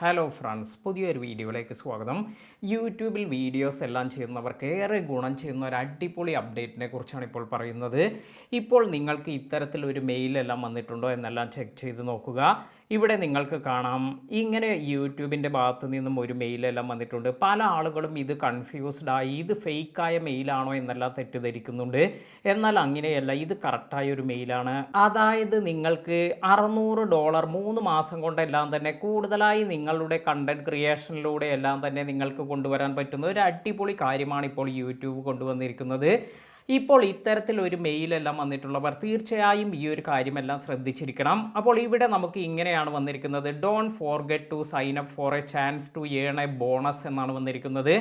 Hello friends, പുതിയൊരു വീഡിയോയിലേക്ക് സ്വാഗതം. യൂട്യൂബിൽ വീഡിയോസ് എല്ലാം ചെയ്യുന്നവർക്ക് ഏറെ ഗുണം ചെയ്യുന്ന ഒരു അടിപൊളി അപ്ഡേറ്റിനെ കുറിച്ചാണ് ഇപ്പോൾ പറയുന്നത്. ഇപ്പോൾ നിങ്ങൾക്ക് ഇത്തരത്തിലൊരു മെയിലെല്ലാം വന്നിട്ടുണ്ടോ എന്നെല്ലാം ചെക്ക് ചെയ്ത് നോക്കുക. ഇവിടെ നിങ്ങൾക്ക് കാണാം, ഇങ്ങനെ യൂട്യൂബിൻ്റെ ഭാഗത്തു നിന്നും ഒരു മെയിലെല്ലാം വന്നിട്ടുണ്ട്. പല ആളുകളും ഇത് കൺഫ്യൂസ്ഡായി, ഇത് ഫേക്കായ മെയിലാണോ എന്നെല്ലാം തെറ്റിദ്ധരിക്കുന്നുണ്ട്. എന്നാൽ അങ്ങനെയല്ല, ഇത് കറക്റ്റായ ഒരു മെയിലാണ്. അതായത് നിങ്ങൾക്ക് $600 3 മാസം കൊണ്ടെല്ലാം തന്നെ കൂടുതലായി നിങ്ങളുടെ കണ്ടന്റ് ക്രിയേഷനിലൂടെ എല്ലാം തന്നെ നിങ്ങൾക്ക് കൊണ്ടുവരാൻ പറ്റുന്ന ഒരു അടിപൊളി കാര്യമാണ് ഇപ്പോൾ യൂട്യൂബ് കൊണ്ടുവന്നിരിക്കുന്നത്. ഇപ്പോൾ ഇത്തരത്തിലൊരു മെയിലെല്ലാം വന്നിട്ടുള്ളവർ തീർച്ചയായും ഈ ഒരു കാര്യമെല്ലാം ശ്രദ്ധിച്ചിരിക്കണം. അപ്പോൾ ഇവിടെ നമുക്ക് ഇങ്ങനെയാണ് വന്നിരിക്കുന്നത്: don't forget to sign up for a chance to earn a bonus എന്നാണ് വന്നിരിക്കുന്നത്.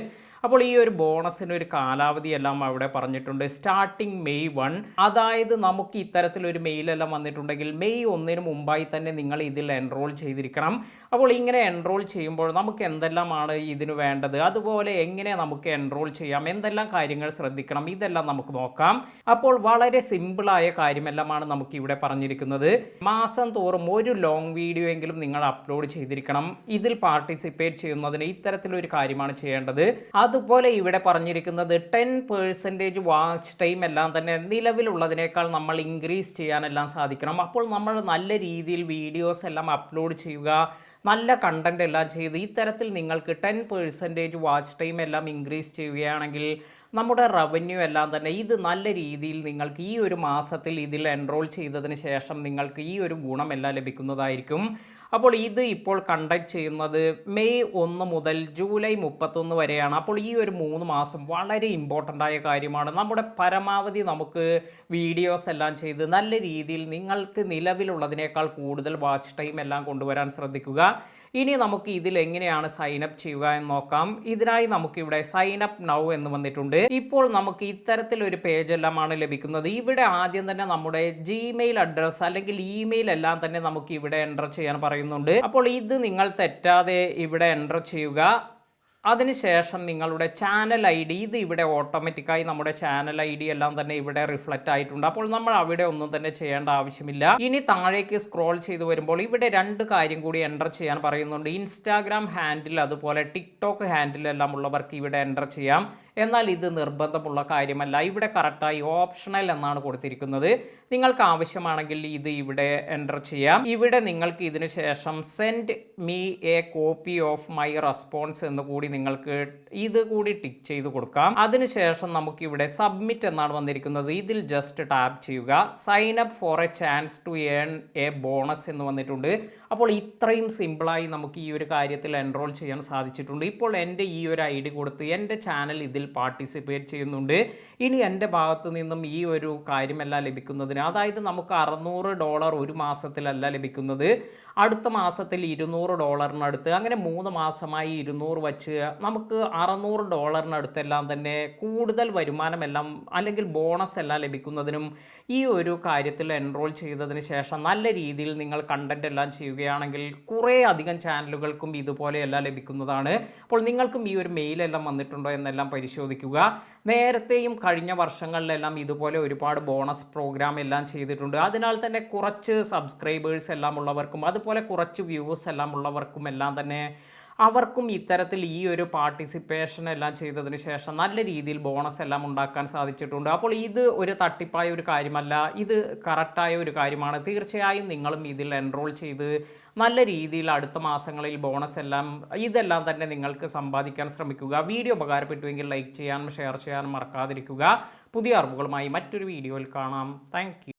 അപ്പോൾ ഈ ഒരു ബോണസിന് ഒരു കാലാവധി എല്ലാം അവിടെ പറഞ്ഞിട്ടുണ്ട്. Starting May 1. അതായത് നമുക്ക് ഇത്തരത്തിലൊരു മെയിലെല്ലാം വന്നിട്ടുണ്ടെങ്കിൽ May 1 മുമ്പായി തന്നെ നിങ്ങൾ ഇതിൽ എൻറോൾ ചെയ്തിരിക്കണം. അപ്പോൾ ഇങ്ങനെ എൻറോൾ ചെയ്യുമ്പോൾ നമുക്ക് എന്തെല്ലാമാണ് ഇതിന് വേണ്ടത്, അതുപോലെ എങ്ങനെ നമുക്ക് എൻറോൾ ചെയ്യാം, എന്തെല്ലാം കാര്യങ്ങൾ ശ്രദ്ധിക്കണം, ഇതെല്ലാം നമുക്ക് നോക്കാം. അപ്പോൾ വളരെ സിമ്പിളായ കാര്യമെല്ലാമാണ് നമുക്ക് ഇവിടെ പറഞ്ഞിരിക്കുന്നത്. മാസം തോറും ഒരു ലോങ് വീഡിയോ എങ്കിലും നിങ്ങൾ അപ്ലോഡ് ചെയ്തിരിക്കണം. ഇതിൽ പാർട്ടിസിപ്പേറ്റ് ചെയ്യുന്നതിന് ഇത്തരത്തിലൊരു കാര്യമാണ് ചെയ്യേണ്ടത്. അതുപോലെ ഇവിടെ പറഞ്ഞിരിക്കുന്നത് 10% വാച്ച് ടൈം എല്ലാം തന്നെ നിലവിലുള്ളതിനേക്കാൾ നമ്മൾ ഇൻക്രീസ് ചെയ്യാനെല്ലാം സാധിക്കണം. അപ്പോൾ നമ്മൾ നല്ല രീതിയിൽ വീഡിയോസ് എല്ലാം അപ്ലോഡ് ചെയ്യുക, നല്ല കണ്ടന്റ് എല്ലാം ചെയ്ത് ഇത്തരത്തിൽ നിങ്ങൾക്ക് 10% വാച്ച് ടൈം എല്ലാം ഇൻക്രീസ് ചെയ്യുകയാണെങ്കിൽ നമ്മുടെ റവന്യൂ എല്ലാം തന്നെ ഇത് നല്ല രീതിയിൽ നിങ്ങൾക്ക് ഈ ഒരു മാസത്തിൽ ഇതിൽ എൻറോൾ ചെയ്തതിന് ശേഷം നിങ്ങൾക്ക് ഈ ഒരു ഗുണമെല്ലാം ലഭിക്കുന്നതായിരിക്കും. അപ്പോൾ ഇത് ഇപ്പോൾ കണ്ടക്ട് ചെയ്യുന്നത് May 1 മുതൽ July 31 വരെയാണ്. അപ്പോൾ ഈ ഒരു 3 മാസം വളരെ ഇമ്പോർട്ടൻ്റ് ആയ കാര്യമാണ്. നമ്മുടെ പരമാവധി നമുക്ക് വീഡിയോസ് എല്ലാം ചെയ്ത് നല്ല രീതിയിൽ നിങ്ങൾക്ക് നിലവിലുള്ളതിനേക്കാൾ കൂടുതൽ വാച്ച് ടൈം എല്ലാം കൊണ്ടുവരാൻ ശ്രദ്ധിക്കുക. ഇനി നമുക്ക് ഇതിൽ എങ്ങനെയാണ് സൈൻ അപ്പ് ചെയ്യുക എന്ന് നോക്കാം. ഇതിനായി നമുക്കിവിടെ സൈൻ അപ്പ് നൗ എന്ന് വന്നിട്ടുണ്ട്. ഇപ്പോൾ നമുക്ക് ഇത്തരത്തിലൊരു പേജ് എല്ലാമാണ് ലഭിക്കുന്നത്. ഇവിടെ ആദ്യം തന്നെ നമ്മുടെ ജിമെയിൽ അഡ്രസ്സ് അല്ലെങ്കിൽ ഇമെയിൽ എല്ലാം തന്നെ നമുക്ക് ഇവിടെ എൻ്റർ ചെയ്യാൻ പറയുന്നുണ്ട്. അപ്പോൾ ഇത് നിങ്ങൾ തെറ്റാതെ ഇവിടെ എൻ്റർ ചെയ്യുക. അതിനുശേഷം നിങ്ങളുടെ ചാനൽ ID, ഇത് ഇവിടെ ഓട്ടോമാറ്റിക്കായി നമ്മുടെ ചാനൽ ID എല്ലാം തന്നെ ഇവിടെ റിഫ്ലക്റ്റ് ആയിട്ടുണ്ട്. അപ്പോൾ നമ്മൾ അവിടെ ഒന്നും തന്നെ ചെയ്യേണ്ട ആവശ്യമില്ല. ഇനി താഴേക്ക് സ്ക്രോൾ ചെയ്ത് വരുമ്പോൾ ഇവിടെ 2 കാര്യം കൂടി എൻ്റർ ചെയ്യാൻ പറയുന്നുണ്ട്. ഇൻസ്റ്റാഗ്രാം ഹാൻഡിൽ അതുപോലെ ടിക്ടോക്ക് ഹാൻഡിൽ എല്ലാം ഉള്ളവർക്ക് ഇവിടെ എൻ്റർ ചെയ്യാം. എന്നാൽ ഇത് നിർബന്ധമുള്ള കാര്യമല്ല. ഇവിടെ കറക്റ്റായി ഓപ്ഷണൽ എന്നാണ് കൊടുത്തിരിക്കുന്നത്. നിങ്ങൾക്ക് ആവശ്യമാണെങ്കിൽ ഇത് ഇവിടെ എൻ്റർ ചെയ്യാം. ഇവിടെ നിങ്ങൾക്ക് ഇതിന് ശേഷം send me A copy of my response എന്ന് കൂടി നിങ്ങൾക്ക് ഇത് കൂടി ടിക്ക് ചെയ്ത് കൊടുക്കാം. അതിനുശേഷം നമുക്കിവിടെ സബ്മിറ്റ് എന്നാണ് വന്നിരിക്കുന്നത്. ഇതിൽ ജസ്റ്റ് ടാപ്പ് ചെയ്യുക. Sign up for a chance to earn a bonus എന്ന് വന്നിട്ടുണ്ട്. അപ്പോൾ ഇത്രയും സിമ്പിളായി നമുക്ക് ഈ ഒരു കാര്യത്തിൽ എൻറോൾ ചെയ്യാൻ സാധിച്ചിട്ടുണ്ട്. ഇപ്പോൾ എൻ്റെ ഈ ഒരു ID കൊടുത്ത് എൻ്റെ ചാനൽ ഇതിൽ പാർട്ടിസിപ്പേറ്റ് ചെയ്യുന്നുണ്ട്. ഇനി എൻ്റെ ഭാഗത്തു നിന്നും ഈ ഒരു കാര്യമെല്ലാം ലഭിക്കുന്നതിന്, അതായത് നമുക്ക് $600 ഒരു മാസത്തിലല്ല ലഭിക്കുന്നത്, അടുത്ത മാസത്തിൽ $200 അങ്ങനെ 3 മാസമായി 200 വച്ച് നമുക്ക് $600 തന്നെ കൂടുതൽ വരുമാനമെല്ലാം അല്ലെങ്കിൽ ബോണസ് എല്ലാം ലഭിക്കുന്നതിനും ഈ ഒരു കാര്യത്തിൽ എൻറോൾ ചെയ്തതിന് ശേഷം നല്ല രീതിയിൽ നിങ്ങൾ കണ്ടന്റ് എല്ലാം ചെയ്യുകയാണെങ്കിൽ കുറേ അധികം ചാനലുകൾക്കും ഇതുപോലെയെല്ലാം ലഭിക്കുന്നതാണ്. അപ്പോൾ നിങ്ങൾക്കും ഈ ഒരു മെയിലെല്ലാം വന്നിട്ടുണ്ടോ എന്നെല്ലാം പരിശോധിക്കുക. നേരത്തെയും കഴിഞ്ഞ വർഷങ്ങളിലെല്ലാം ഇതുപോലെ ഒരുപാട് ബോണസ് പ്രോഗ്രാം എല്ലാം ചെയ്തിട്ടുണ്ട്. അതിനാൽ തന്നെ കുറച്ച് സബ്സ്ക്രൈബേഴ്സ് എല്ലാം ഉള്ളവർക്കും അതുപോലെ കുറച്ച് വ്യൂസ് എല്ലാം ഉള്ളവർക്കും എല്ലാം തന്നെ അവർക്കും ഇത്തരത്തിൽ ഈ ഒരു പാർട്ടിസിപ്പേഷൻ എല്ലാം ചെയ്തതിന് ശേഷം നല്ല രീതിയിൽ ബോണസ് എല്ലാം ഉണ്ടാക്കാൻ സാധിച്ചിട്ടുണ്ട്. അപ്പോൾ ഇത് ഒരു തട്ടിപ്പായ ഒരു കാര്യമല്ല, ഇത് കറക്റ്റായ ഒരു കാര്യമാണ്. തീർച്ചയായും നിങ്ങളും ഇതിൽ എൻറോൾ ചെയ്ത് നല്ല രീതിയിൽ അടുത്ത മാസങ്ങളിൽ ബോണസ് എല്ലാം ഇതെല്ലാം തന്നെ നിങ്ങൾക്ക് സമ്പാദിക്കാൻ ശ്രമിക്കുക. വീഡിയോ ഉപകാരപ്പെട്ടുവെങ്കിൽ ലൈക്ക് ചെയ്യാനും ഷെയർ ചെയ്യാനും മറക്കാതിരിക്കുക. പുതിയ അറിവുകളുമായി മറ്റൊരു വീഡിയോയിൽ കാണാം. Thank you.